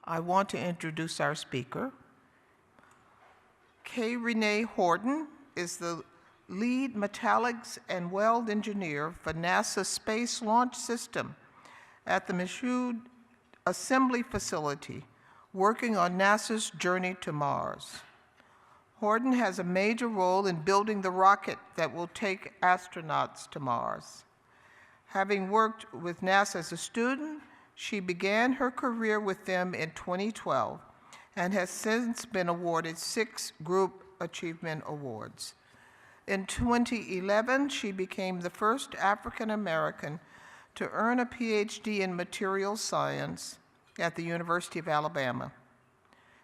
I want to introduce our speaker. Renee Horton is the lead metallics and weld engineer for NASA's Space Launch System at the Michoud Assembly Facility, working on NASA's journey to Mars. Horton has a major role in building the rocket that will take astronauts to Mars. Having worked with NASA as a student, she began her career with them in 2012 and has since been awarded 6 Group Achievement Awards. In 2011, she became the first African American to earn a PhD in materials science at the University of Alabama.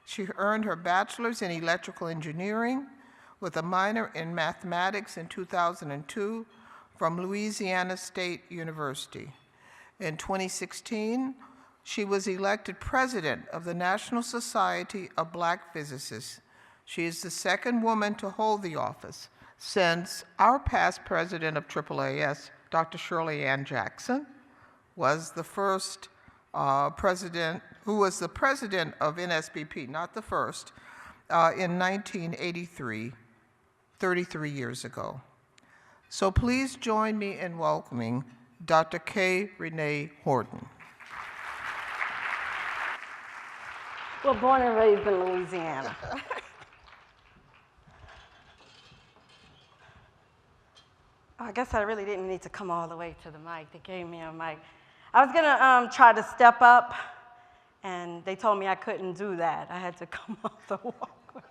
She earned her bachelor's in electrical engineering with a minor in mathematics in 2002 from Louisiana State University. In 2016, she was elected president of the National Society of Black Physicists. She is the second woman to hold the office since our past president of AAAS, Dr. Shirley Ann Jackson, was the first president, who was the president of NSBP, not the first, in 1983, 33 years ago. So please join me in welcoming Dr. Renee Horton. Well, born and raised in Louisiana. I guess I really didn't need to come all the way to the mic. They gave me a mic. I was gonna try to step up, and they told me I couldn't do that. I had to come off the walkway,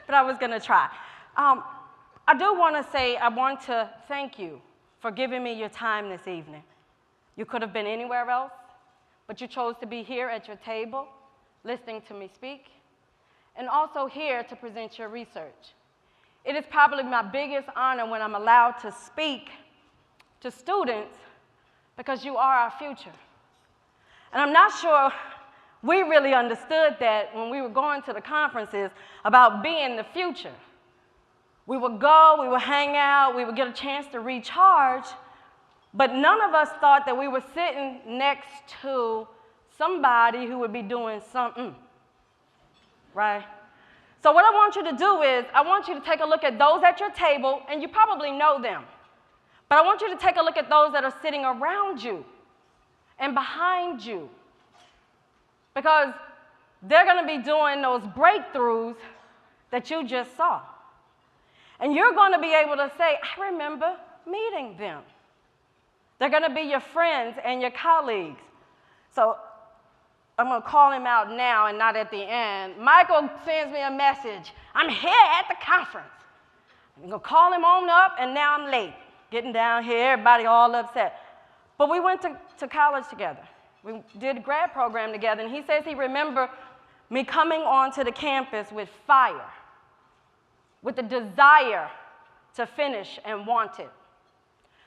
but I was gonna try. I do wanna say, I want to thank you for giving me your time this evening. You could have been anywhere else, but you chose to be here at your table, listening to me speak, and also here to present your research. It is probably my biggest honor when I'm allowed to speak to students because you are our future. And I'm not sure we really understood that when we were going to the conferences about being the future. We would go, we would hang out, we would get a chance to recharge, but none of us thought that we were sitting next to somebody who would be doing something, right? So what I want you to do is, I want you to take a look at those at your table, and you probably know them. But I want you to take a look at those that are sitting around you and behind you, because they're gonna be doing those breakthroughs that you just saw. And you're gonna be able to say, I remember meeting them. They're gonna be your friends and your colleagues. So I'm gonna call him out now and not at the end. Michael sends me a message. I'm here at the conference. I'm gonna call him on up, and now I'm late. Getting down here, everybody all upset. But we went to college together. We did a grad program together, and he says he remembered me coming onto the campus with fire, with the desire to finish and want it.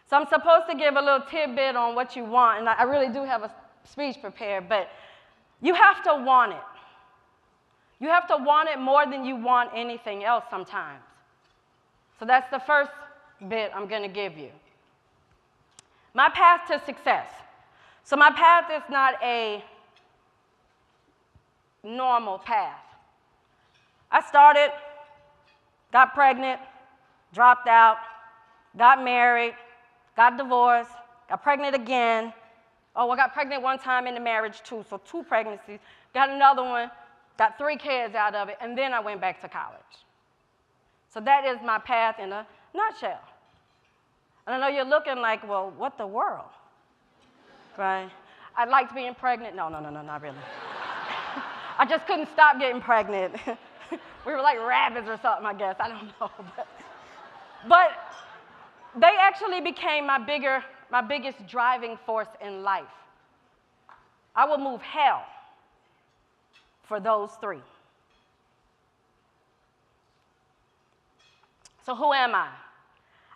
So I'm supposed to give a little tidbit on what you want, and I really do have a speech prepared, but you have to want it. You have to want it more than you want anything else sometimes. So that's the first bit I'm gonna give you. My path to success. So my path is not a normal path. I started, got pregnant, dropped out, got married, got divorced, got pregnant again. Oh, I got pregnant one time in the marriage too, so 2 pregnancies. Got another one, got 3 kids out of it, and then I went back to college. So that is my path in a nutshell. And I know you're looking like, well, what the world, right? I'd like to be pregnant. No, not really. I just couldn't stop getting pregnant. We were like rabbits or something, I guess. I don't know. But they actually became my biggest driving force in life. I will move hell for those 3. So who am I?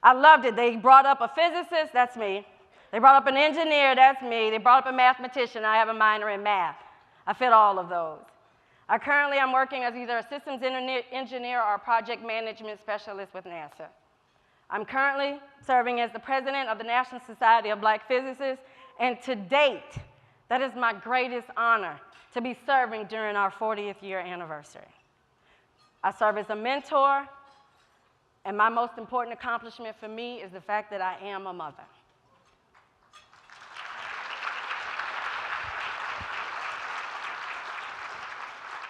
I loved it. They brought up a physicist, that's me. They brought up an engineer, that's me. They brought up a mathematician, I have a minor in math. I fit all of those. Currently, I'm working as either a systems engineer or a project management specialist with NASA. I'm currently serving as the president of the National Society of Black Physicists, and to date, That is my greatest honor to be serving during our 40th year anniversary. I serve as a mentor, and my most important accomplishment for me is the fact that I am a mother.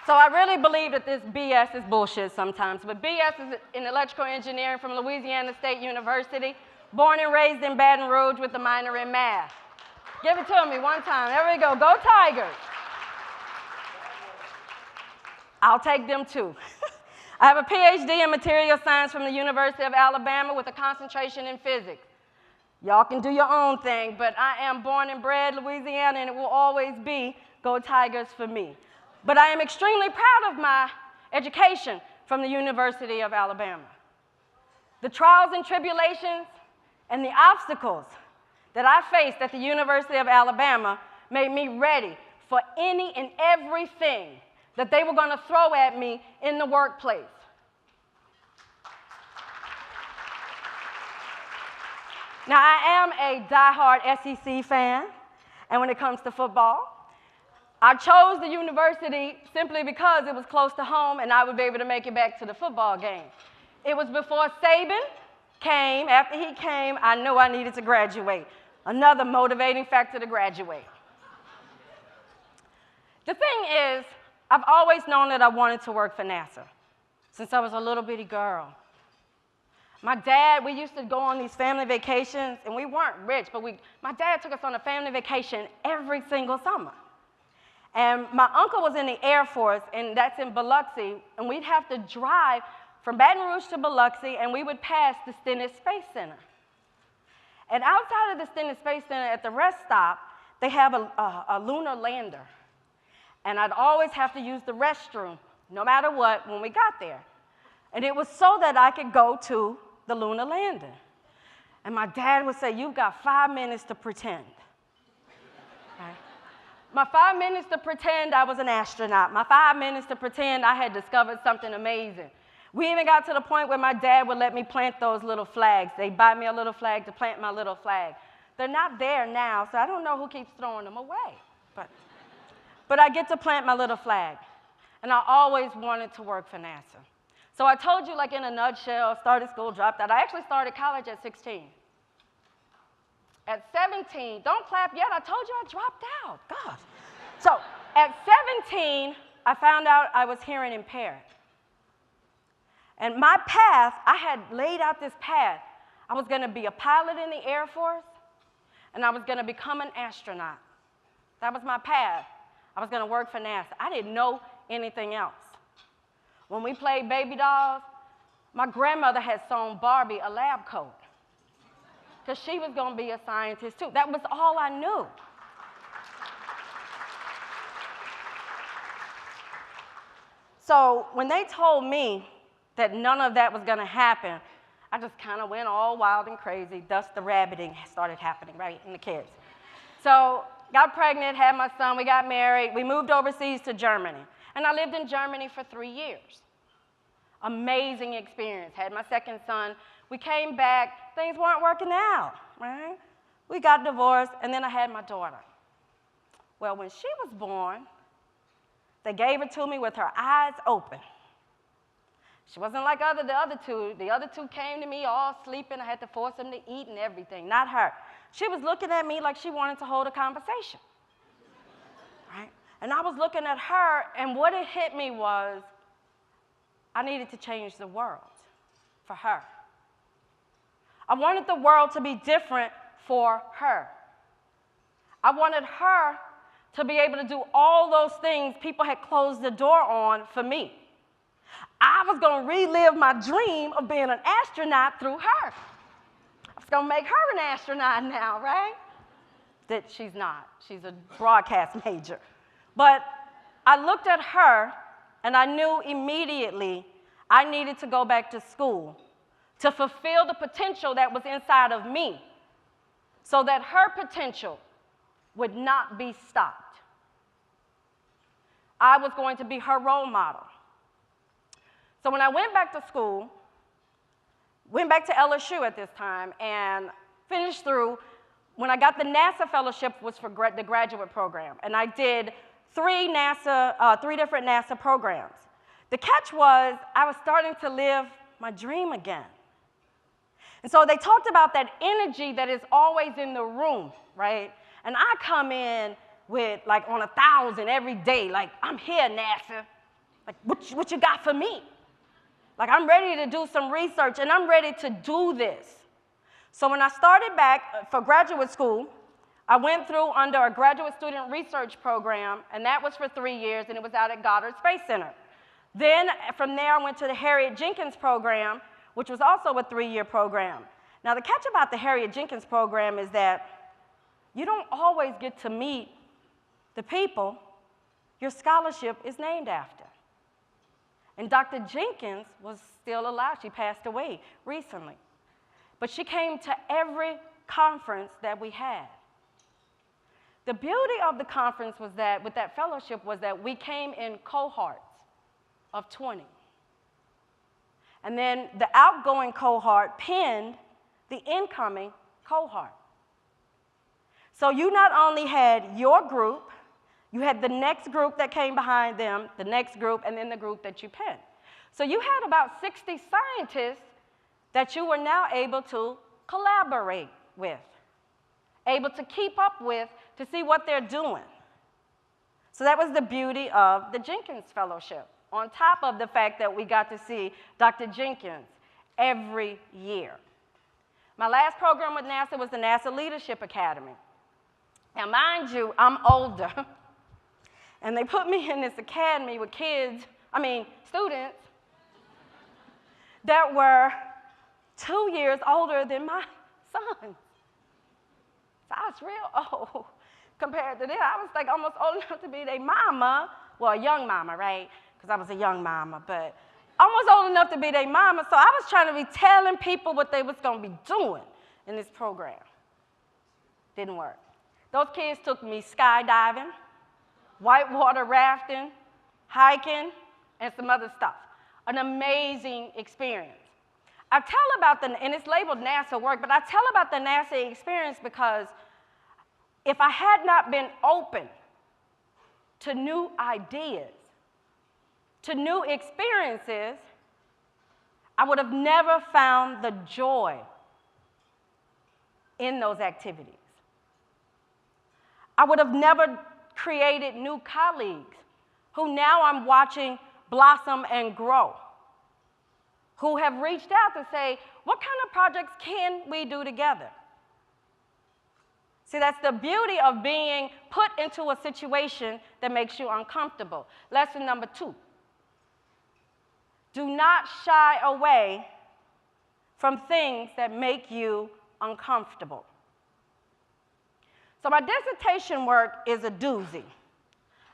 So I really believe that this BS is bullshit sometimes, but BS is in electrical engineering from Louisiana State University, born and raised in Baton Rouge with a minor in math. Give it to me one time. There we go. Go Tigers. I'll take them too. I have a PhD in material science from the University of Alabama with a concentration in physics. Y'all can do your own thing, but I am born and bred Louisiana, and it will always be Go Tigers for me. But I am extremely proud of my education from the University of Alabama. The trials and tribulations and the obstacles that I faced at the University of Alabama made me ready for any and everything that they were going to throw at me in the workplace. Now, I am a diehard SEC fan, and when it comes to football, I chose the university simply because it was close to home and I would be able to make it back to the football game. It was before Saban came. After he came, I knew I needed to graduate. Another motivating factor to graduate. The thing is, I've always known that I wanted to work for NASA since I was a little bitty girl. My dad, we used to go on these family vacations, and we weren't rich, but my dad took us on a family vacation every single summer. And my uncle was in the Air Force, and that's in Biloxi, and we'd have to drive from Baton Rouge to Biloxi, and we would pass the Stennis Space Center. And outside of the Stennis Space Center at the rest stop, they have a lunar lander. And I'd always have to use the restroom, no matter what, when we got there. And it was so that I could go to the lunar lander. And my dad would say, "You've got 5 minutes to pretend." Right? My 5 minutes to pretend I was an astronaut. My 5 minutes to pretend I had discovered something amazing. We even got to the point where my dad would let me plant those little flags. They'd buy me a little flag to plant my little flag. They're not there now, so I don't know who keeps throwing them away. But I get to plant my little flag. And I always wanted to work for NASA. So I told you, like in a nutshell, started school, dropped out. I actually started college at 16. At 17, don't clap yet, I told you I dropped out, gosh. So at 17, I found out I was hearing impaired. And my path, I had laid out this path. I was gonna be a pilot in the Air Force, and I was gonna become an astronaut. That was my path. I was gonna work for NASA. I didn't know anything else. When we played baby dolls, my grandmother had sewn Barbie a lab coat because she was gonna be a scientist too. That was all I knew. So when they told me that none of that was gonna happen, I just kind of went all wild and crazy. Thus the rabbiting started happening, right, in the kids. So got pregnant, had my son, we got married, we moved overseas to Germany. And I lived in Germany for 3 years. Amazing experience, had my second son. We came back, things weren't working out, right? We got divorced, and then I had my daughter. Well, when she was born, they gave her to me with her eyes open. She wasn't like the other two. The other two came to me all sleeping. I had to force them to eat and everything, not her. She was looking at me like she wanted to hold a conversation, right? And I was looking at her, and what it hit me was I needed to change the world for her. I wanted the world to be different for her. I wanted her to be able to do all those things people had closed the door on for me. I was going to relive my dream of being an astronaut through her. I was going to make her an astronaut now, right? That she's not. She's a broadcast major. But I looked at her, and I knew immediately I needed to go back to school to fulfill the potential that was inside of me so that her potential would not be stopped. I was going to be her role model. So when I went back to school, went back to LSU at this time, and finished through, when I got the NASA fellowship was for the graduate program, and I did three different NASA programs. The catch was I was starting to live my dream again. And so they talked about that energy that is always in the room, right? And I come in with like on 1,000 every day, like, I'm here, NASA. Like, what you got for me? Like, I'm ready to do some research, and I'm ready to do this. So when I started back for graduate school, I went through under a graduate student research program, and that was for 3 years, and it was out at Goddard Space Center. Then from there, I went to the Harriet Jenkins program, which was also a 3-year program. Now, the catch about the Harriet Jenkins program is that you don't always get to meet the people your scholarship is named after. And Dr. Jenkins was still alive. She passed away recently. But she came to every conference that we had. The beauty of the conference was that, with that fellowship, was that we came in cohorts of 20. And then the outgoing cohort pinned the incoming cohort. So you not only had your group, you had the next group that came behind them, the next group, and then the group that you pinned. So you had about 60 scientists that you were now able to collaborate with, able to keep up with to see what they're doing. So that was the beauty of the Jenkins Fellowship, on top of the fact that we got to see Dr. Jenkins every year. My last program with NASA was the NASA Leadership Academy. Now, mind you, I'm older, and they put me in this academy with students that were 2 years older than my son. So I was real old compared to them. I was like almost old enough to be their mama, well, a young mama, right? Because I was a young mama, but almost old enough to be their mama. So I was trying to be telling people what they was going to be doing in this program. Didn't work. Those kids took me skydiving, whitewater rafting, hiking, and some other stuff. An amazing experience. I tell about and it's labeled NASA work, but I tell about the NASA experience because if I had not been open to new ideas, to new experiences, I would have never found the joy in those activities. I would have never created new colleagues who now I'm watching blossom and grow, who have reached out to say, what kind of projects can we do together? See, that's the beauty of being put into a situation that makes you uncomfortable. Lesson number 2. Do not shy away from things that make you uncomfortable. So my dissertation work is a doozy.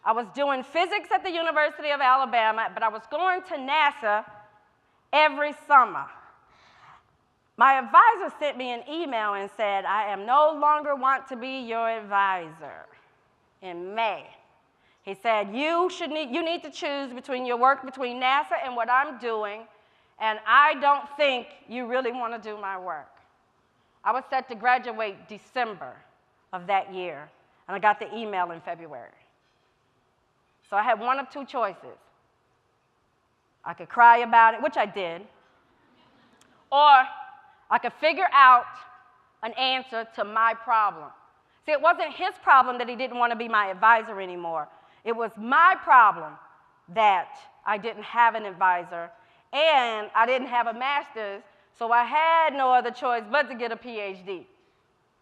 I was doing physics at the University of Alabama, but I was going to NASA every summer. My advisor sent me an email and said, I am no longer want to be your advisor in May. He said, you need to choose between your work between NASA and what I'm doing, and I don't think you really want to do my work. I was set to graduate December of that year, and I got the email in February. So I had one of two choices. I could cry about it, which I did, or I could figure out an answer to my problem. See, it wasn't his problem that he didn't want to be my advisor anymore. It was my problem that I didn't have an advisor, and I didn't have a master's, so I had no other choice but to get a PhD.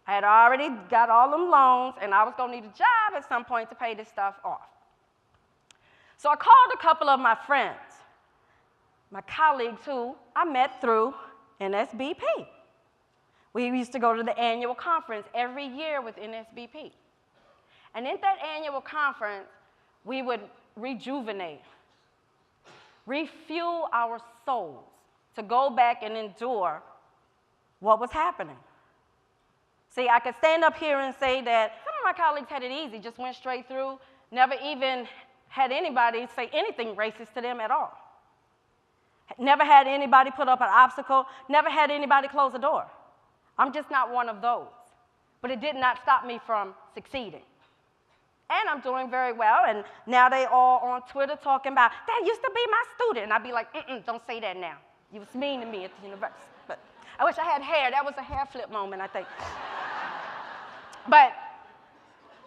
I had already got all them loans, and I was going to need a job at some point to pay this stuff off. So I called a couple of my friends, my colleagues who I met through NSBP. We used to go to the annual conference every year with NSBP. And in that annual conference, we would rejuvenate, refuel our souls to go back and endure what was happening. See, I could stand up here and say that some of my colleagues had it easy, just went straight through, never even had anybody say anything racist to them at all. Never had anybody put up an obstacle, never had anybody close a door. I'm just not one of those. but it did not stop me from succeeding. And I'm doing very well, and now they all on Twitter talking about, that used to be my student. And I'd be like, don't say that now. You was mean to me at the university. But I wish I had hair. That was a hair flip moment, I think. But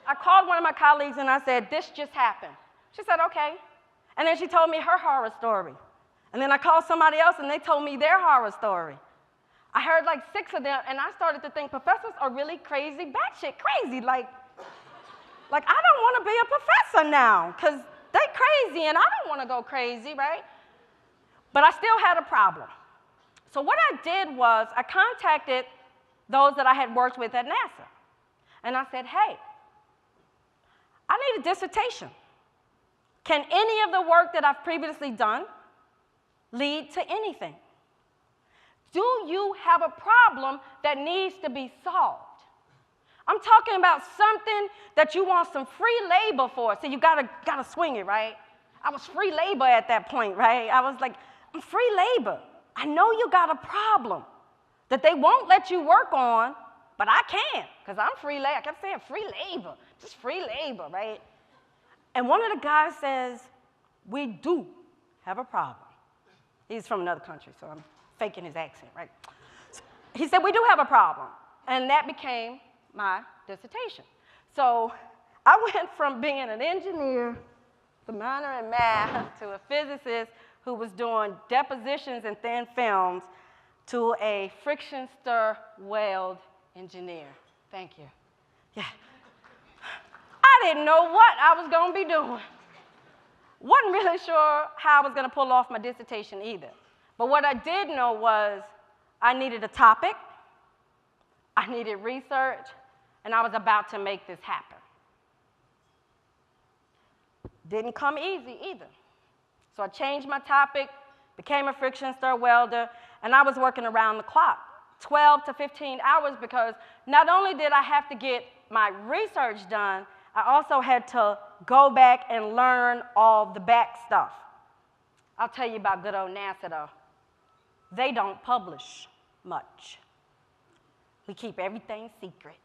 I called one of my colleagues and I said, this just happened. She said, okay. And then she told me her horror story. And then I called somebody else and they told me their horror story. I heard like 6 of them, and I started to think professors are really crazy, batshit crazy. Like I don't want to be a professor now, because they crazy, and I don't want to go crazy, right? But I still had a problem. So what I did was I contacted those that I had worked with at NASA. And I said, hey, I need a dissertation. Can any of the work that I've previously done lead to anything? Do you have a problem that needs to be solved? I'm talking about something that you want some free labor for, so you gotta swing it, right? I was free labor at that point, right? I was like, I'm free labor. I know you got a problem that they won't let you work on, but I can, because I'm free labor. I kept saying free labor, just free labor, right? And one of the guys says, we do have a problem. He's from another country, so I'm faking his accent, right? So he said, we do have a problem. And that became my dissertation. So I went from being an engineer, the minor in math, to a physicist who was doing depositions and thin films, to a friction stir weld engineer. Thank you. Yeah. I didn't know what I was going to be doing. Wasn't really sure how I was going to pull off my dissertation either. But what I did know was I needed a topic, I needed research, and I was about to make this happen. Didn't come easy either. So I changed my topic, became a friction stir welder, and I was working around the clock, 12 to 15 hours, because not only did I have to get my research done, I also had to go back and learn all the back stuff. I'll tell you about good old NASA though. They don't publish much. We keep everything secret.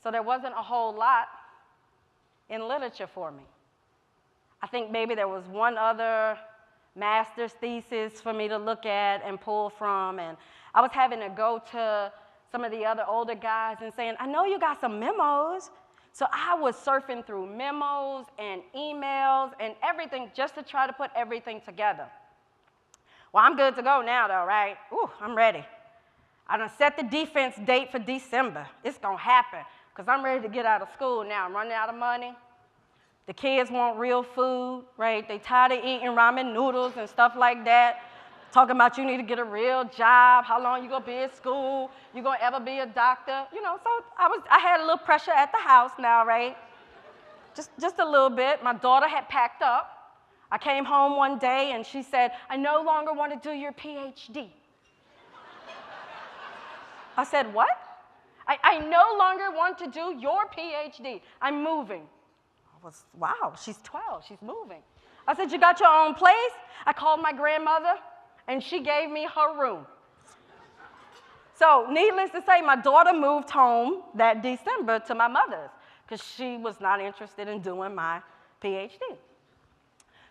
So there wasn't a whole lot in literature for me. I think maybe there was one other master's thesis for me to look at and pull from, and I was having to go to some of the other older guys and saying, I know you got some memos. So I was surfing through memos and emails and everything just to try to put everything together. Well, I'm good to go now though, right? Ooh, I'm ready. I done set the defense date for December. It's gonna happen, because I'm ready to get out of school now. I'm running out of money. The kids want real food, right? They tired of eating ramen noodles and stuff like that. Talking about you need to get a real job, how long you gonna be at school, you gonna ever be a doctor, you know, so I had a little pressure at the house now, right? Just a little bit. My daughter had packed up. I came home one day and she said, I no longer want to do your PhD. I said, what? I no longer want to do your PhD. I'm moving. I was, wow, she's 12, she's moving. I said, you got your own place? I called my grandmother, and she gave me her room. So needless to say, my daughter moved home that December to my mother's, because she was not interested in doing my PhD.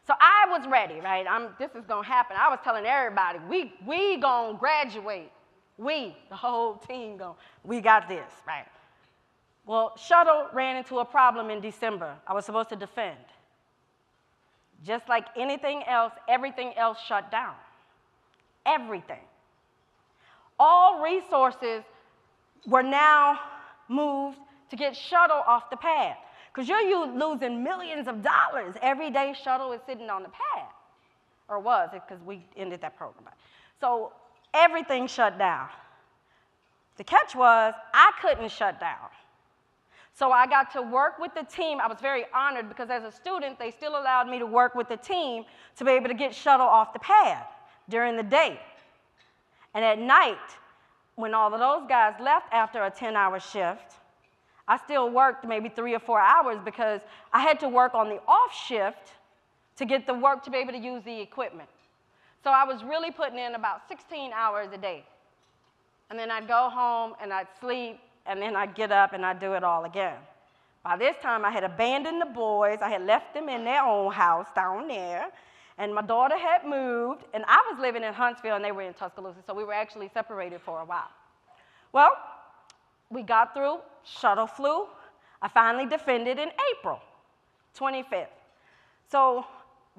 So I was ready, right? This is going to happen. I was telling everybody, we going to graduate. We, the whole team, we got this, right? Well, shuttle ran into a problem in December. I was supposed to defend. Just like anything else, everything else shut down. Everything. All resources were now moved to get shuttle off the pad, because you're losing millions of dollars every day shuttle is sitting on the pad, or was it, because we ended that program. So everything shut down. The catch was I couldn't shut down. So I got to work with the team. I was very honored, because as a student, they still allowed me to work with the team to be able to get shuttle off the pad during the day. And at night, when all of those guys left after a 10-hour shift, I still worked maybe 3 or 4 hours, because I had to work on the off shift to get the work to be able to use the equipment. So I was really putting in about 16 hours a day. and then I'd go home and I'd sleep, and then I'd get up and I'd do it all again. By this time, I had abandoned the boys. I had left them in their own house down there, and my daughter had moved, and I was living in Huntsville, and they were in Tuscaloosa, so we were actually separated for a while. Well, we got through, shuttle flew. I finally defended in April 25th. So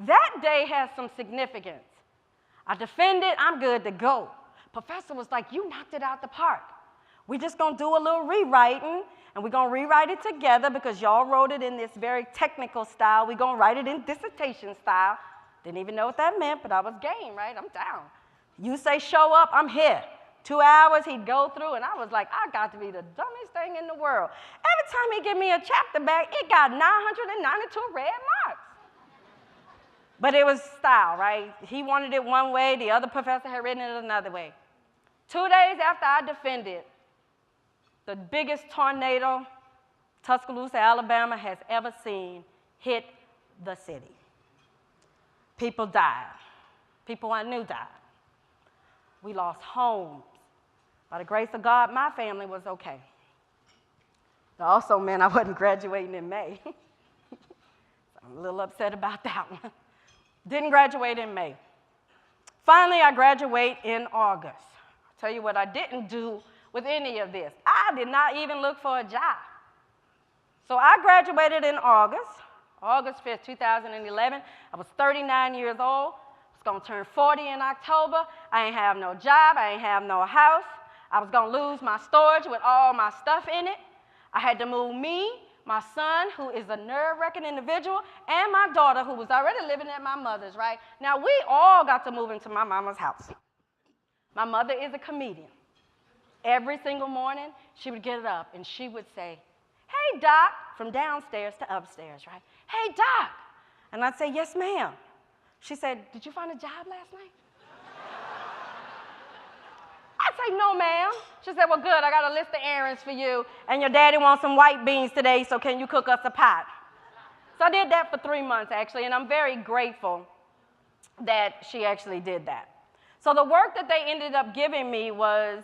that day has some significance. I defended, I'm good to go. Professor was like, you knocked it out the park. We're just gonna do a little rewriting, and we're gonna rewrite it together because y'all wrote it in this very technical style. We're gonna write it in dissertation style. Didn't even know what that meant, but I was game, right? I'm down. You say show up, I'm here. 2 hours, he'd go through, and I was like, I got to be the dumbest thing in the world. Every time he give me a chapter back, it got 992 red marks. But it was style, right? He wanted it one way, the other professor had written it another way. 2 days after I defended, the biggest tornado Tuscaloosa, Alabama has ever seen hit the city. People died. People I knew died. We lost homes. By the grace of God, my family was okay. It also meant I wasn't graduating in May. I'm a little upset about that one. Didn't graduate in May. Finally, I graduate in August. I'll tell you what I didn't do with any of this. I did not even look for a job. So I graduated in August 5th, 2011. I was 39 years old. I was going to turn 40 in October. I ain't have no job. I ain't have no house. I was going to lose my storage with all my stuff in it. I had to move me, my son, who is a nerve-wracking individual, and my daughter, who was already living at my mother's, right? Now, we all got to move into my mama's house. My mother is a comedian. Every single morning, she would get up, and she would say, hey, Doc, from downstairs to upstairs, right? Hey, Doc. And I'd say, yes, ma'am. She said, did you find a job last night? I'd say, no, ma'am. She said, well, good, I got a list of errands for you, and your daddy wants some white beans today, so can you cook us a pot? So I did that for 3 months, actually, and I'm very grateful that she actually did that. So the work that they ended up giving me was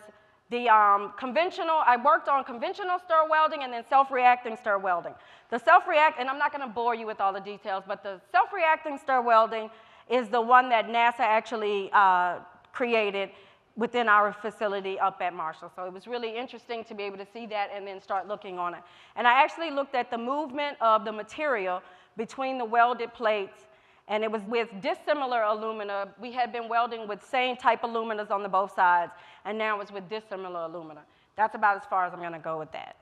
the I worked on conventional stir welding and then self-reacting stir welding. The self-react, and I'm not going to bore you with all the details, but the self-reacting stir welding is the one that NASA actually created within our facility up at Marshall. So it was really interesting to be able to see that and then start looking on it. And I actually looked at the movement of the material between the welded plates, and it was with dissimilar alumina. We had been welding with same type aluminas on the both sides, and now it's with dissimilar alumina. That's about as far as I'm going to go with that.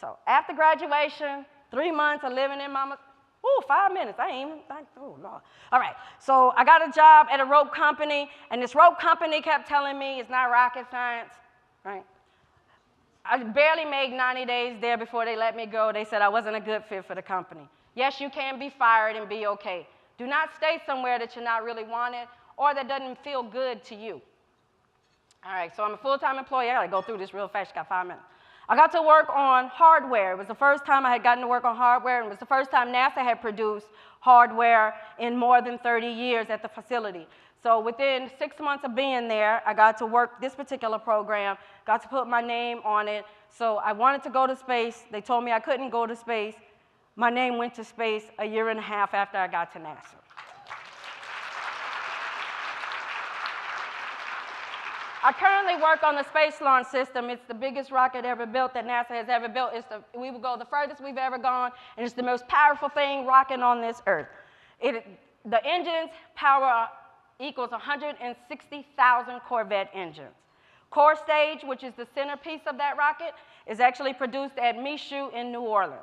So after graduation, 3 months of living in mama's, 5 minutes, oh, Lord. All right, so I got a job at a rope company, and this rope company kept telling me it's not rocket science, right? I barely made 90 days there before they let me go. They said I wasn't a good fit for the company. Yes, you can be fired and be okay. Do not stay somewhere that you're not really wanted or that doesn't feel good to you. All right, so I'm a full-time employee. I gotta go through this real fast, got 5 minutes. I got to work on hardware. It was the first time I had gotten to work on hardware, and it was the first time NASA had produced hardware in more than 30 years at the facility. So within 6 months of being there, I got to work this particular program, got to put my name on it. So I wanted to go to space. They told me I couldn't go to space. My name went to space a year and a half after I got to NASA. I currently work on the Space Launch System. It's the biggest rocket ever built that NASA has ever built. We will go the furthest we've ever gone, and it's the most powerful thing rocking on this Earth. The engine's power equals 160,000 Corvette engines. Core stage, which is the centerpiece of that rocket, is actually produced at Michoud in New Orleans.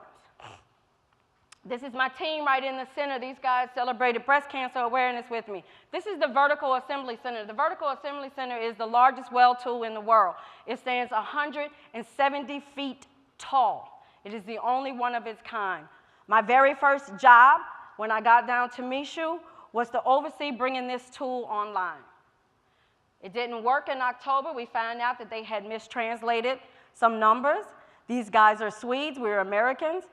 This is my team right in the center. These guys celebrated breast cancer awareness with me. This is the Vertical Assembly Center. The Vertical Assembly Center is the largest weld tool in the world. It stands 170 feet tall. It is the only one of its kind. My very first job when I got down to Michoud was to oversee bringing this tool online. It didn't work in October. We found out that they had mistranslated some numbers. These guys are Swedes. We're Americans.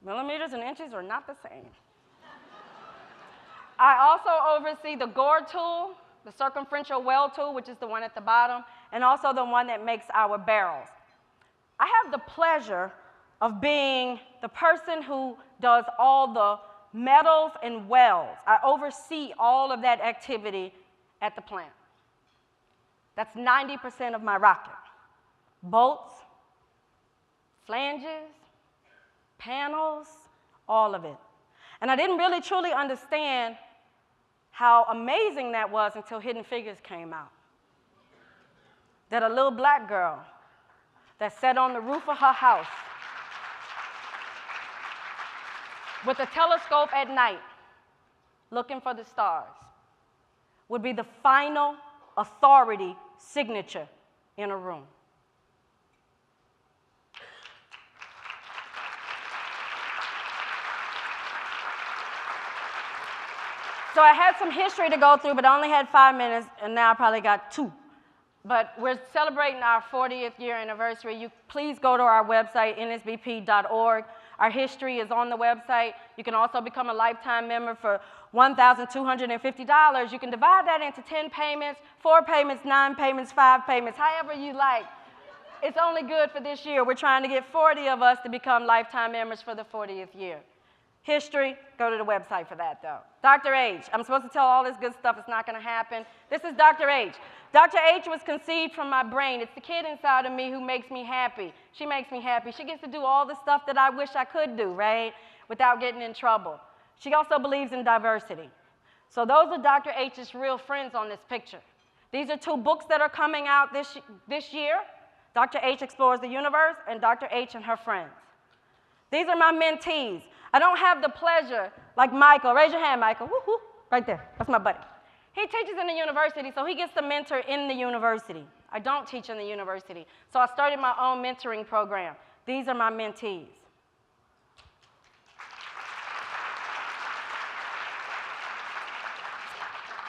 Millimeters and inches are not the same. I also oversee the gore tool, the circumferential weld tool, which is the one at the bottom, and also the one that makes our barrels. I have the pleasure of being the person who does all the metals and welds. I oversee all of that activity at the plant. That's 90% of my rocket. Bolts, flanges, panels, all of it. And I didn't really truly understand how amazing that was until Hidden Figures came out. That a little black girl that sat on the roof of her house with a telescope at night looking for the stars would be the final authority signature in a room. So I had some history to go through, but I only had 5 minutes, and now I probably got 2. But we're celebrating our 40th year anniversary. You please go to our website, nsbp.org. Our history is on the website. You can also become a lifetime member for $1,250. You can divide that into 10 payments, 4 payments, 9 payments, 5 payments, however you like. It's only good for this year. We're trying to get 40 of us to become lifetime members for the 40th year. History, go to the website for that, though. Dr. H, I'm supposed to tell all this good stuff. It's not going to happen. This is Dr. H. Dr. H was conceived from my brain. It's the kid inside of me who makes me happy. She makes me happy. She gets to do all the stuff that I wish I could do, right, without getting in trouble. She also believes in diversity. So those are Dr. H's real friends on this picture. These are 2 books that are coming out this year. Dr. H Explores the Universe and Dr. H and Her Friends. These are my mentees. I don't have the pleasure, like Michael. Raise your hand, Michael. Woo-hoo. Right there. That's my buddy. He teaches in the university, so he gets to mentor in the university. I don't teach in the university. So I started my own mentoring program. These are my mentees.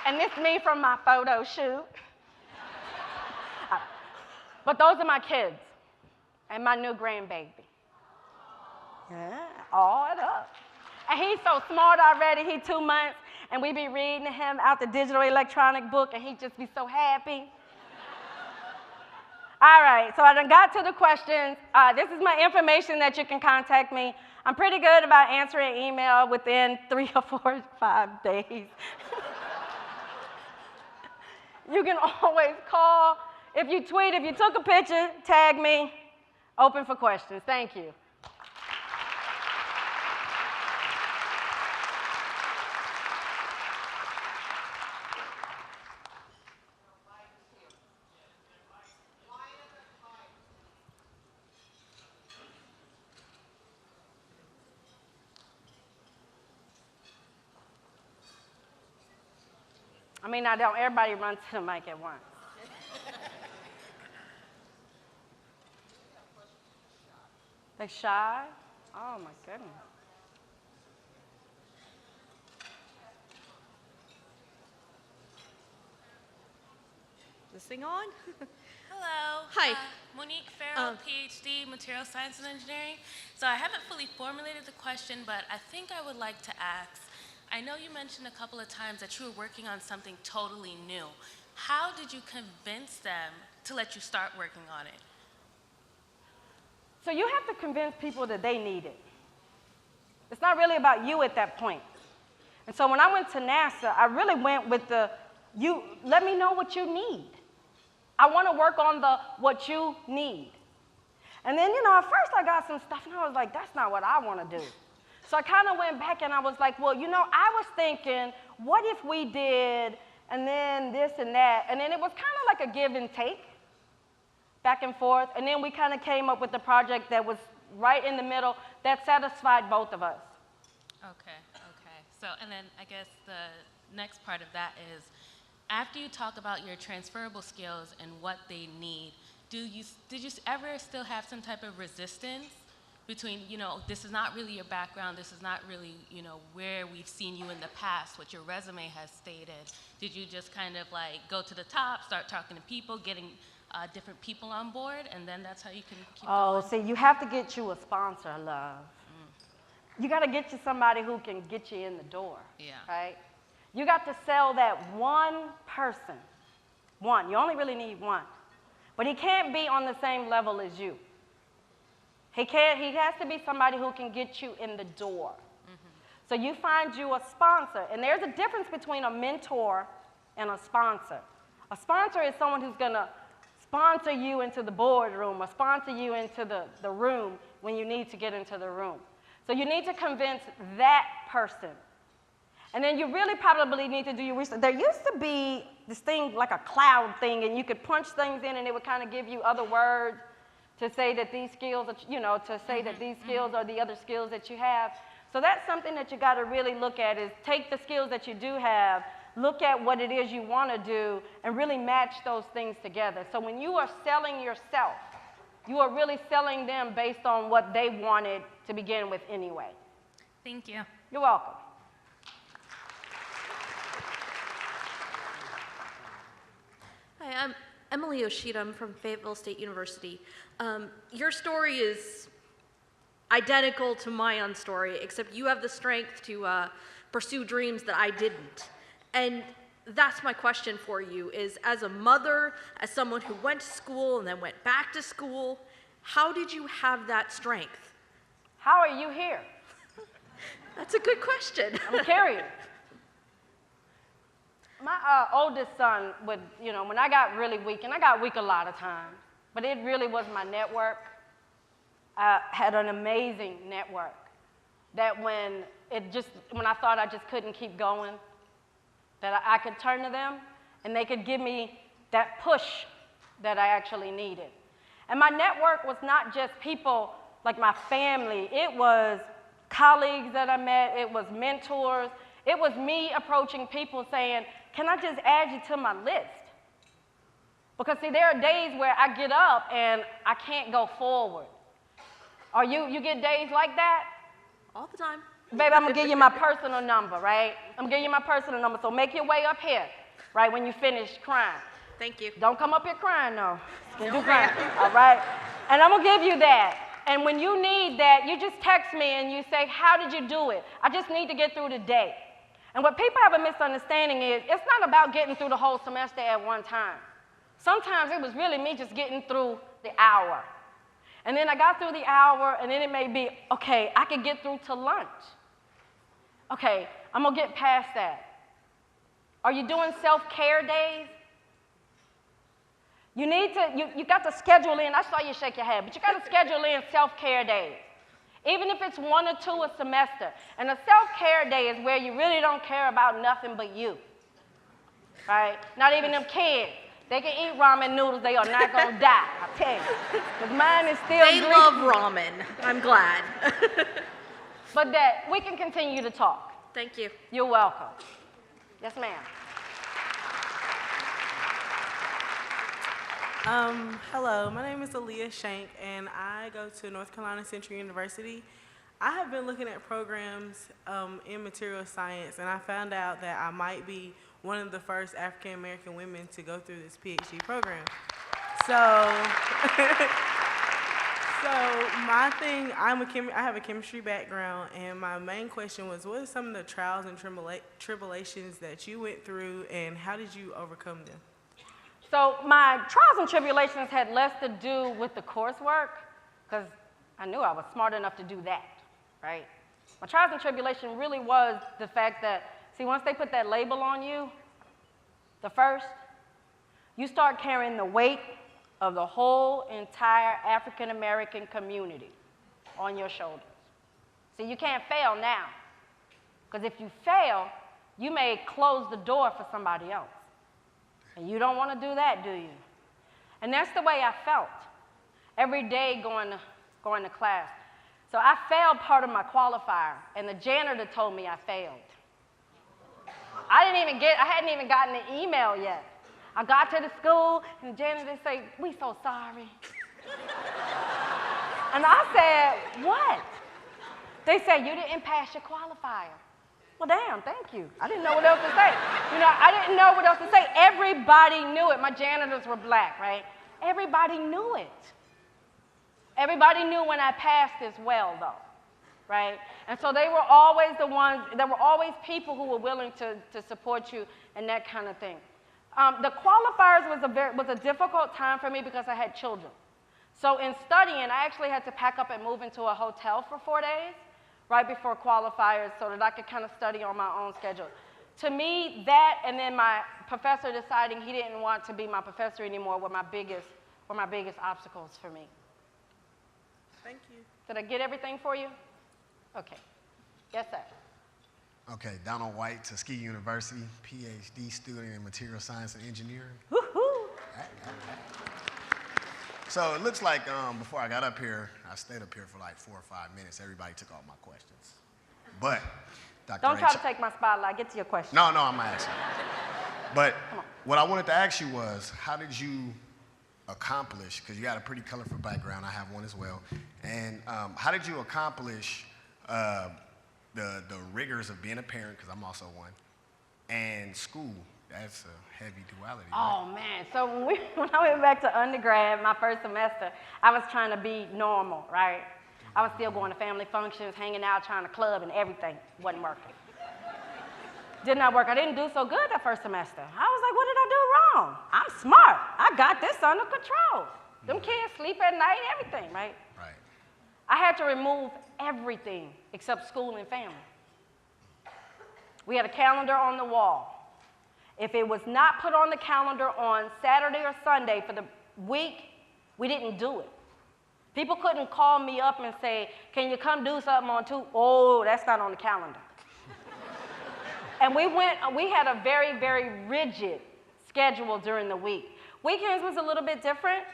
And this is me from my photo shoot. But those are my kids and my new grandbaby. Yeah, all it up. And he's so smart already. He's 2 months, and we be reading to him out the digital electronic book, and he just be so happy. All right, so I done got to the questions. This is my information that you can contact me. I'm pretty good about answering email within 3 or 4 or 5 days. You can always call. If you tweet, if you took a picture, tag me. Open for questions. Thank you. I mean, I don't, everybody runs to the mic at once. They shy? Oh my goodness. This thing on? Hello. Hi. Monique Farrell, PhD, Material Science and Engineering. So I haven't fully formulated the question, but I think I would like to ask, I know you mentioned a couple of times that you were working on something totally new. How did you convince them to let you start working on it? So you have to convince people that they need it. It's not really about you at that point. And so when I went to NASA, I really went with you let me know what you need. I want to work on what you need. And then, at first I got some stuff and I was like, that's not what I want to do. So I kind of went back and I was like, well, I was thinking, what if we did, and then this and that. And then it was kind of like a give and take, back and forth. And then we kind of came up with the project that was right in the middle that satisfied both of us. Okay. So, and then I guess the next part of that is, after you talk about your transferable skills and what they need, did you ever still have some type of resistance between, this is not really your background, this is not really, where we've seen you in the past, what your resume has stated? Did you just kind of like go to the top, start talking to people, getting different people on board, and then that's how you can keep going? See, you have to get you a sponsor, love. You got to get you somebody who can get you in the door, right? You got to sell that one person. One, you only really need one. but he can't be on the same level as you. He has to be somebody who can get you in the door. So you find you a sponsor, and there's a difference between a mentor and a sponsor. A sponsor is someone who's gonna sponsor you into the boardroom or sponsor you into the room when you need to get into the room. So you need to convince that person. And then you really probably need to do your research. There used to be this thing like a cloud thing, and you could punch things in and it would kind of give you other words to say that these skills, that these skills are the other skills that you have. So that's something that you got to really look at is take the skills that you do have, look at what it is you want to do, and really match those things together. So when you are selling yourself, you are really selling them based on what they wanted to begin with anyway. Thank you. You're welcome. Hi, I'm Emily Oshita. I'm from Fayetteville State University. Your story is identical to my own story, except you have the strength to pursue dreams that I didn't. And that's my question for you is, as a mother, as someone who went to school and then went back to school, how did you have that strength? How are you here? That's a good question. I'm curious. My oldest son would, when I got really weak, and I got weak a lot of times, but it really was my network. I had an amazing network that when I thought I just couldn't keep going, that I could turn to them and they could give me that push that I actually needed. And my network was not just people like my family. It was colleagues that I met. It was mentors. It was me approaching people saying, can I just add you to my list? Because see, there are days where I get up and I can't go forward. Or you get days like that? All the time. Baby, I'm gonna give you my personal number, right? I'm gonna give you my personal number, so make your way up here, right, when you finish crying. Thank you. Don't come up here crying, though. Don't do crying, all right? And I'm gonna give you that. And when you need that, you just text me and you say, how did you do it? I just need to get through the day. And what people have a misunderstanding is, it's not about getting through the whole semester at one time. Sometimes it was really me just getting through the hour. And then I got through the hour, and then it may be, okay, I could get through to lunch. Okay, I'm gonna get past that. Are you doing self-care days? You need to, you got to schedule in, I saw you shake your head, but you got to schedule in self-care days. Even if it's 1 or 2 a semester. And a self-care day is where you really don't care about nothing but you, right? Not even them kids. They can eat ramen noodles, they are not gonna die, I tell you. Because mine is still They greasy. love ramen. I'm glad. But that, we can continue to talk. Thank you. You're welcome. Yes, ma'am. Hello, my name is Aaliyah Shank, and I go to North Carolina Central University. I have been looking at programs in material science, and I found out that I might be one of the first African American women to go through this PhD program. So, my thing, I have a chemistry background, and my main question was, what are some of the trials and tribulations that you went through, and how did you overcome them? So my trials and tribulations had less to do with the coursework, because I knew I was smart enough to do that, right? My trials and tribulation really was the fact that, see, once they put that label on you, you start carrying the weight of the whole entire African American community on your shoulders. See, you can't fail now, because if you fail, you may close the door for somebody else. And you don't want to do that, do you? And that's the way I felt every day going to class. So I failed part of my qualifier, and the janitor told me I failed. I hadn't even gotten the email yet. I got to the school, and the janitor said, "We so sorry." And I said, "What?" They said, "You didn't pass your qualifier." Well, damn, thank you. I didn't know what else to say. I didn't know what else to say. Everybody knew it. My janitors were black, right? Everybody knew it. Everybody knew when I passed as well, though, right? And so they were always the ones, there were always people who were willing to support you and that kind of thing. The qualifiers was a difficult time for me because I had children. So in studying, I actually had to pack up and move into a hotel for 4 days right before qualifiers so that I could kind of study on my own schedule. To me, that and then my professor deciding he didn't want to be my professor anymore were my biggest obstacles for me. Thank you. Did I get everything for you? Okay. Yes, sir. Okay, Donald White, Tuskegee University, PhD student in material science and engineering. Woohoo! So it looks like before I got up here, I stayed up here for like 4 or 5 minutes. Everybody took all my questions. But Dr. Don't try H- to take my spotlight. Get to your question. No, I'm not asking. But what I wanted to ask you was, how did you accomplish, because you got a pretty colorful background, I have one as well, and how did you accomplish the rigors of being a parent, because I'm also one, and school? That's a heavy duality. Oh, right? man. So when I went back to undergrad, my first semester, I was trying to be normal, right? I was still going to family functions, hanging out, trying to club, and everything wasn't working. Did not work. I didn't do so good that first semester. I was like, what did I do wrong? I'm smart. I got this under control. Them kids sleep at night, everything, right? Right. I had to remove everything except school and family. We had a calendar on the wall. If it was not put on the calendar on Saturday or Sunday for the week, we didn't do it. People couldn't call me up and say, can you come do something on Tuesday? Oh, that's not on the calendar. And we had a very, very rigid schedule during the week. Weekends was a little bit different,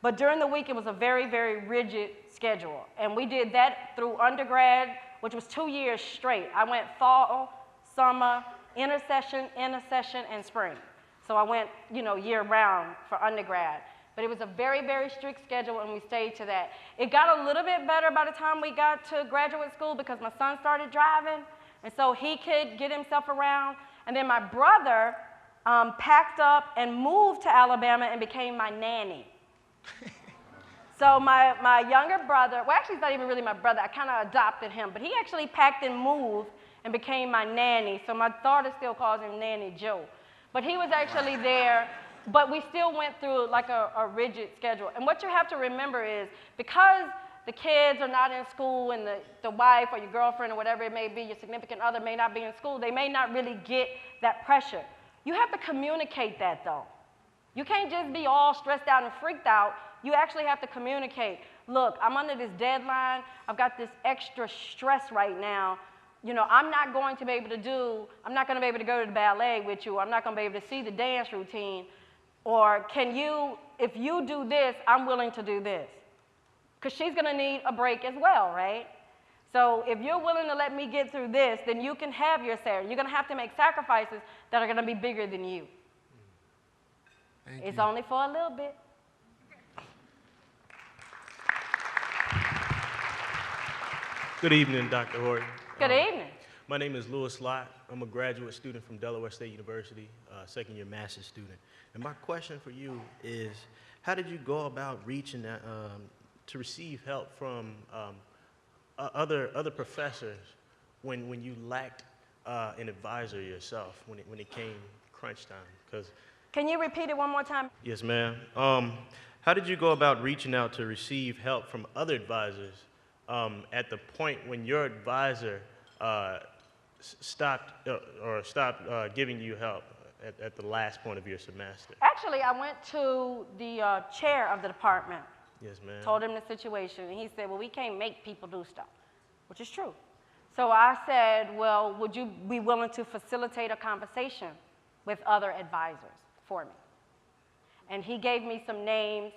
but during the week it was a very, very rigid schedule. And we did that through undergrad, which was 2 years straight. I went fall, summer, intersession, and spring. So I went, year round for undergrad. But it was a very, very strict schedule, and we stayed to that. It got a little bit better by the time we got to graduate school because my son started driving, and so he could get himself around. And then my brother packed up and moved to Alabama and became my nanny. So my younger brother, well, actually, it's not even really my brother. I kind of adopted him, but he actually packed and moved and became my nanny. So my daughter still calls him Nanny Joe. But he was actually there, but we still went through like a rigid schedule. And what you have to remember is because the kids are not in school and the wife or your girlfriend or whatever it may be, your significant other may not be in school, they may not really get that pressure. You have to communicate that though. You can't just be all stressed out and freaked out. You actually have to communicate. Look, I'm under this deadline. I've got this extra stress right now. I'm not going to be able to go to the ballet with you. I'm not going to be able to see the dance routine. Or if you do this, I'm willing to do this. Because she's going to need a break as well, right? So if you're willing to let me get through this, then you can have your Saturday. You're going to have to make sacrifices that are going to be bigger than you. It's only for a little bit. Good evening, Dr. Horton. Good evening. My name is Louis Lott. I'm a graduate student from Delaware State University, second-year master's student. And my question for you is, how did you go about reaching to receive help from other professors when you lacked an advisor yourself when it came crunch time? 'Cause Can you repeat it one more time? yes, ma'am. How did you go about reaching out to receive help from other advisors at the point when your advisor stopped giving you help at the last point of your semester? Actually, I went to the chair of the department, Yes, ma'am. told him the situation, and he said, well, we can't make people do stuff, which is true. So I said, well, would you be willing to facilitate a conversation with other advisors for me? And he gave me some names,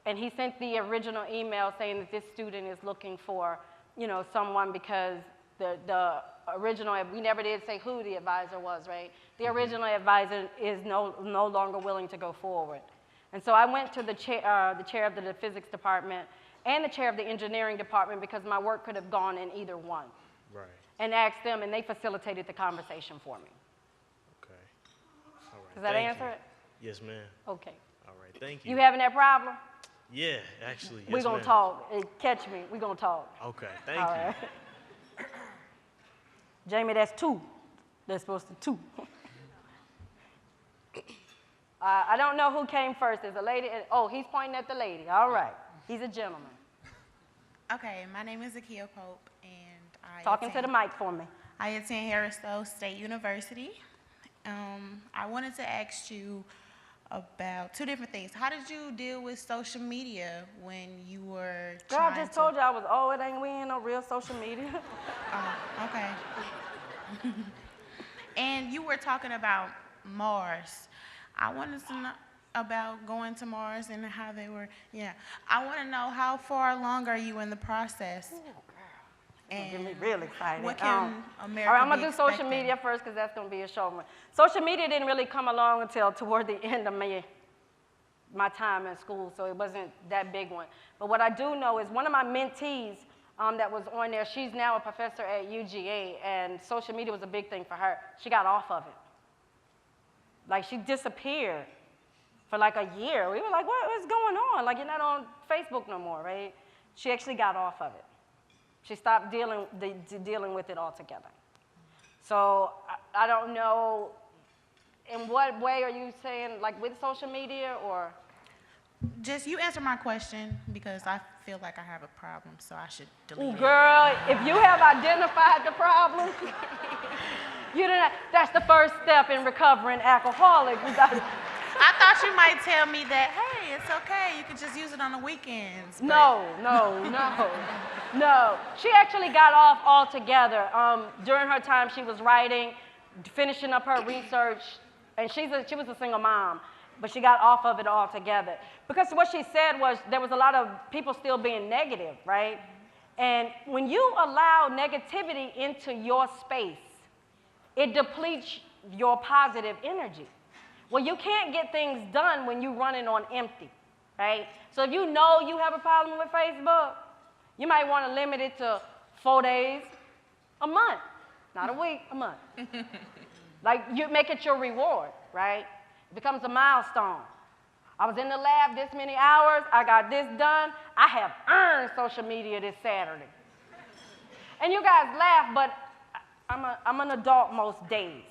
and he sent the original email saying that this student is looking for, someone because the original, we never did say who the advisor was, right? The original advisor is no longer willing to go forward. And so I went to the chair of the physics department and the chair of the engineering department because my work could have gone in either one. Right. And asked them, and they facilitated the conversation for me. Okay. All right. Does that Thank answer you. it? Yes, ma'am. Okay. All right. Thank you. You having that problem? Yeah, actually. Yes, We're going ma'am. to talk. Catch me. We're going to talk. Okay. Thank All you. right. Jamie, that's two. They're supposed to two. I don't know who came first. There's a lady. Oh, he's pointing at the lady. All right. He's a gentleman. Okay, my name is Akia Pope, and Talking to the mic for me. I attend Harrisville State University. I wanted to ask you about two different things. How did you deal with social media when you were Girl, trying I just to... told you I was, oh, it ain't, we ain't no real social media. Oh, okay. And you were talking about Mars. I wanted to know about going to Mars and how they were, I want to know how far along are you in the process? And get me real excited. What can America all right, I'm be gonna do social expecting? media first because that's gonna be a show. Social media didn't really come along until toward the end of my time in school, so it wasn't that big one. But what I do know is one of my mentees that was on there, she's now a professor at UGA, and social media was a big thing for her. She got off of it. Like, she disappeared for like a year. We were like, what's going on? Like, you're not on Facebook no more, right? She actually got off of it. She stopped dealing with it altogether. So I don't know, in what way are you saying, like with social media or? Just, you answer my question because I feel like I have a problem, so I should delete it. Girl, if you have identified the problem, that's the first step in recovering alcoholics. I thought you might tell me that, hey, it's okay, you can just use it on the weekends. But... No. She actually got off altogether. During her time, she was writing, finishing up her research, and she was a single mom, but she got off of it altogether. Because what she said was there was a lot of people still being negative, right? And when you allow negativity into your space, it depletes your positive energy. Well, you can't get things done when you're running on empty, right? So if you know you have a problem with Facebook, you might want to limit it to 4 days, a month, not a week, a month. Like, you make it your reward, right? It becomes a milestone. I was in the lab this many hours, I got this done, I have earned social media this Saturday. And you guys laugh, but I'm an adult most days.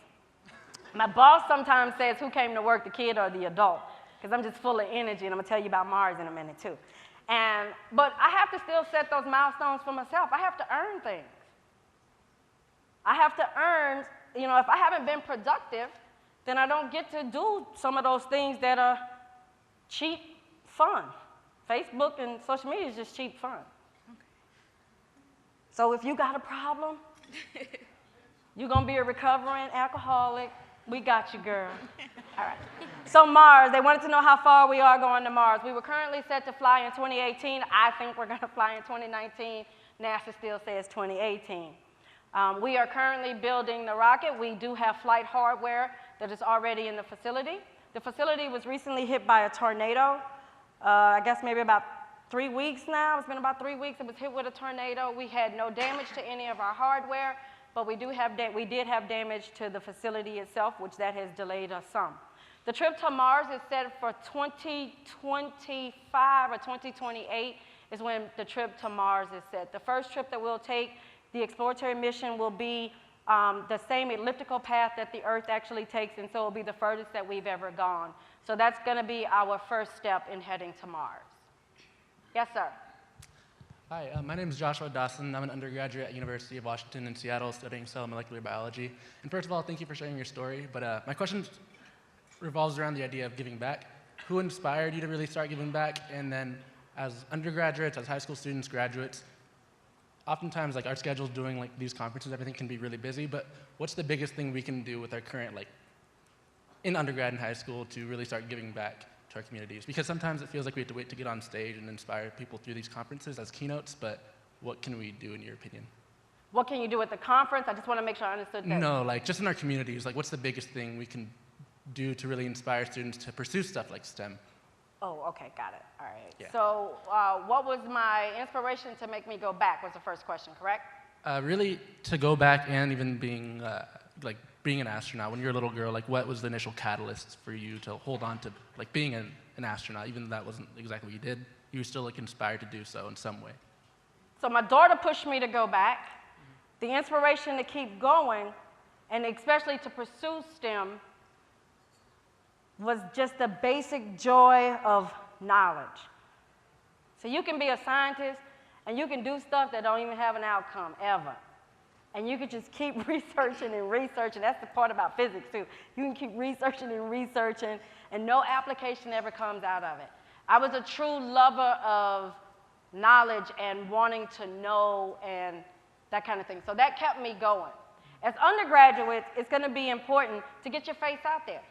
My boss sometimes says, who came to work, the kid or the adult? Because I'm just full of energy, and I'm going to tell you about Mars in a minute, too. But I have to still set those milestones for myself. I have to earn things. I have to earn, if I haven't been productive, then I don't get to do some of those things that are cheap fun. Facebook and social media is just cheap fun. Okay. So if you got a problem, you're going to be a recovering alcoholic, we got you, girl. All right. So Mars, they wanted to know how far we are going to Mars. We were currently set to fly in 2018. I think we're going to fly in 2019. NASA still says 2018. We are currently building the rocket. We do have flight hardware that is already in the facility. The facility was recently hit by a tornado. I guess maybe about 3 weeks now. It's been about 3 weeks. It was hit with a tornado. We had no damage to any of our hardware, but we did have damage to the facility itself, which that has delayed us some. The trip to Mars is set for 2025 or 2028 is when the trip to Mars is set. The first trip that we'll take, the exploratory mission, will be the same elliptical path that the Earth actually takes, and so it will be the furthest that we've ever gone. So that's going to be our first step in heading to Mars. Yes, sir. Hi, my name is Joshua Dawson. I'm an undergraduate at University of Washington in Seattle studying cell molecular biology. And first of all, thank you for sharing your story. But my question revolves around the idea of giving back. Who inspired you to really start giving back? And then as undergraduates, as high school students, graduates, oftentimes like our schedules doing like these conferences, everything can be really busy, but what's the biggest thing we can do with our current, like in undergrad and high school to really start giving back to our communities? Because sometimes it feels like we have to wait to get on stage and inspire people through these conferences as keynotes, but what can we do in your opinion? What can you do at the conference? I just want to make sure I understood that. No, like just in our communities, like what's the biggest thing we can do to really inspire students to pursue stuff like STEM? Oh, okay, got it. All right. Yeah. So what was my inspiration to make me go back was the first question, correct? Really to go back and even being being an astronaut. When you're a little girl, like what was the initial catalyst for you to hold on to like being an astronaut, even though that wasn't exactly what you did? You were still like inspired to do so in some way. So my daughter pushed me to go back. The inspiration to keep going, and especially to pursue STEM, was just the basic joy of knowledge. So you can be a scientist and you can do stuff that don't even have an outcome ever. And you can just keep researching and researching. That's the part about physics too. You can keep researching and researching and no application ever comes out of it. I was a true lover of knowledge and wanting to know and that kind of thing. So that kept me going. As undergraduates, it's going to be important to get your face out there.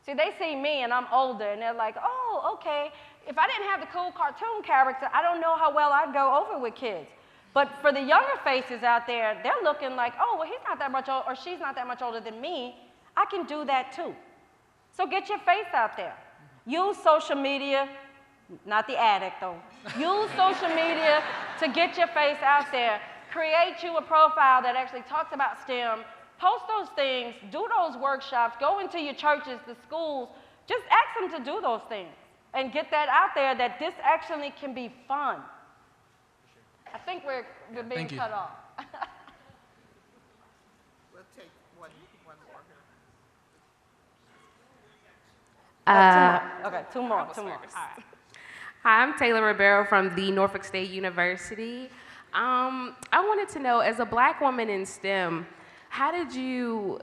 See, they see me and I'm older and they're like, oh, okay. If I didn't have the cool cartoon character, I don't know how well I'd go over with kids. But for the younger faces out there, they're looking like, oh, well, he's not that much old, or she's not that much older than me. I can do that too. So get your face out there. Use social media, not the addict though. Use social media to get your face out there. Create you a profile that actually talks about STEM. Post those things, do those workshops, go into your churches, the schools. Just ask them to do those things and get that out there that this actually can be fun. I think we're being cut off. We'll take one more. Okay, two more. All right. Hi, I'm Taylor Ribeiro from the Norfolk State University. I wanted to know, as a black woman in STEM, how did you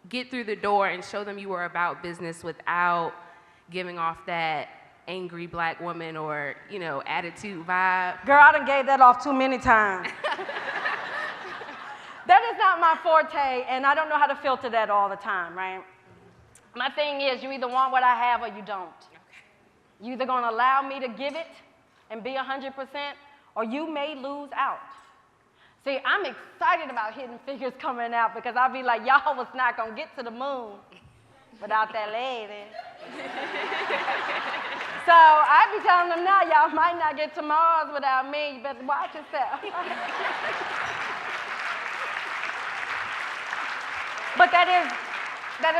get through the door and show them you were about business without giving off that angry black woman or, you know, attitude vibe? Girl, I done gave that off too many times. That is not my forte, and I don't know how to filter that all the time, right? My thing is, you either want what I have or you don't. You're either gonna allow me to give it and be 100%, or you may lose out. See, I'm excited about Hidden Figures coming out because I'll be like, y'all was not gonna get to the moon without that lady. So I be telling them now, y'all might not get to Mars without me. You better watch yourself. But that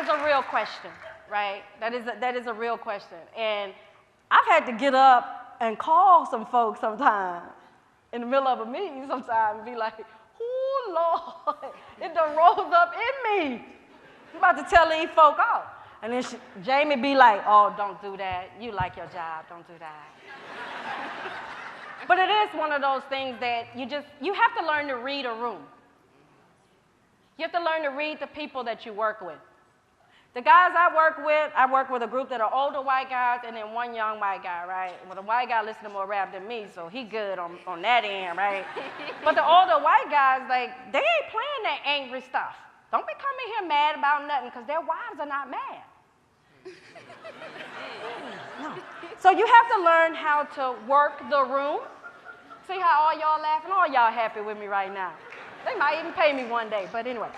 is a real question, right? That is a real question. And I've had to get up and call some folks sometimes in the middle of a meeting sometimes and be like, oh, Lord, it done rose up in me. I'm about to tell these folk off. And then Jamie be like, oh, don't do that. You like your job, don't do that. But it is one of those things that you have to learn to read a room. You have to learn to read the people that you work with. The guys I work with a group that are older white guys and then one young white guy, right? Well, the white guy listens to more rap than me, so he good on that end, right? But the older white guys, like, they ain't playing that angry stuff. Don't be coming here mad about nothing, because their wives are not mad. No. So you have to learn how to work the room. See how all y'all laughing? All y'all happy with me right now. They might even pay me one day, but anyway.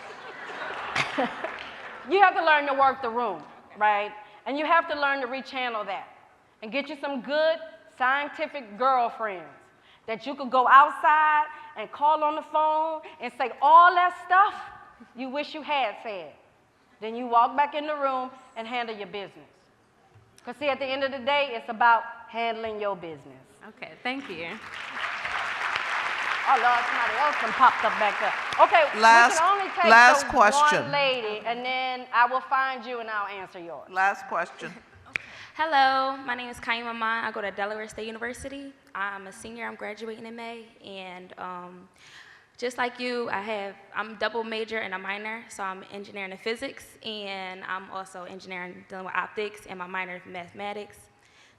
You have to learn to work the room, right? And you have to learn to rechannel that and get you some good scientific girlfriends that you could go outside and call on the phone and say all that stuff you wish you had said. Then you walk back in the room and handle your business. Because see, at the end of the day, it's about handling your business. Okay, thank you. Oh, Lord, somebody else done popped up back there. Okay, Last- we can only take last the question. one lady, and then I will find you and I'll answer yours. Last question. Hello, my name is Kaima Maan. I go to Delaware State University. I'm a senior. I'm graduating in May, and just like you, I'm double major and a minor, so I'm engineering in physics, and I'm also engineering dealing with optics, and my minor is mathematics.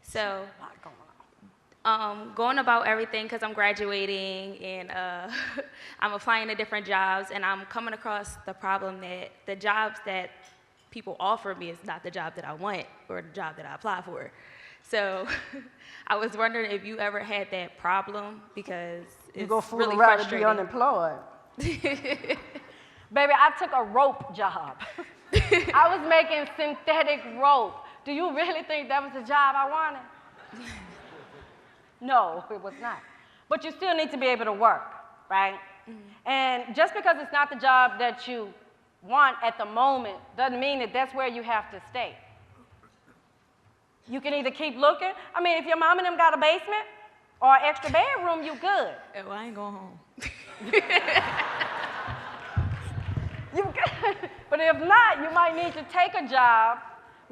So, going about everything, because I'm graduating, and I'm applying to different jobs, and I'm coming across the problem that the jobs that people offer me is not the job that I want or the job that I apply for. So I was wondering if you ever had that problem, because You go it's fool really around and be frustrating. unemployed. Baby, I took a rope job. I was making synthetic rope. Do you really think that was the job I wanted? No, it was not. But you still need to be able to work, right? Mm-hmm. And just because it's not the job that you want at the moment doesn't mean that that's where you have to stay. You can either keep looking. I mean, if your mom and them got a basement or an extra bedroom, you good. Oh, I ain't going home. You good. But if not, you might need to take a job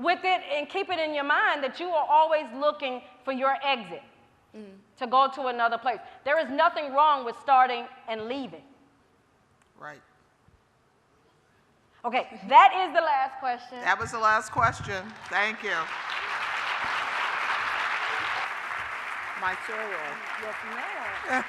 with it and keep it in your mind that you are always looking for your exit to go to another place. There is nothing wrong with starting and leaving. Right. Okay, that is the last question. That was the last question. Thank you. My chair. Yes, ma'am.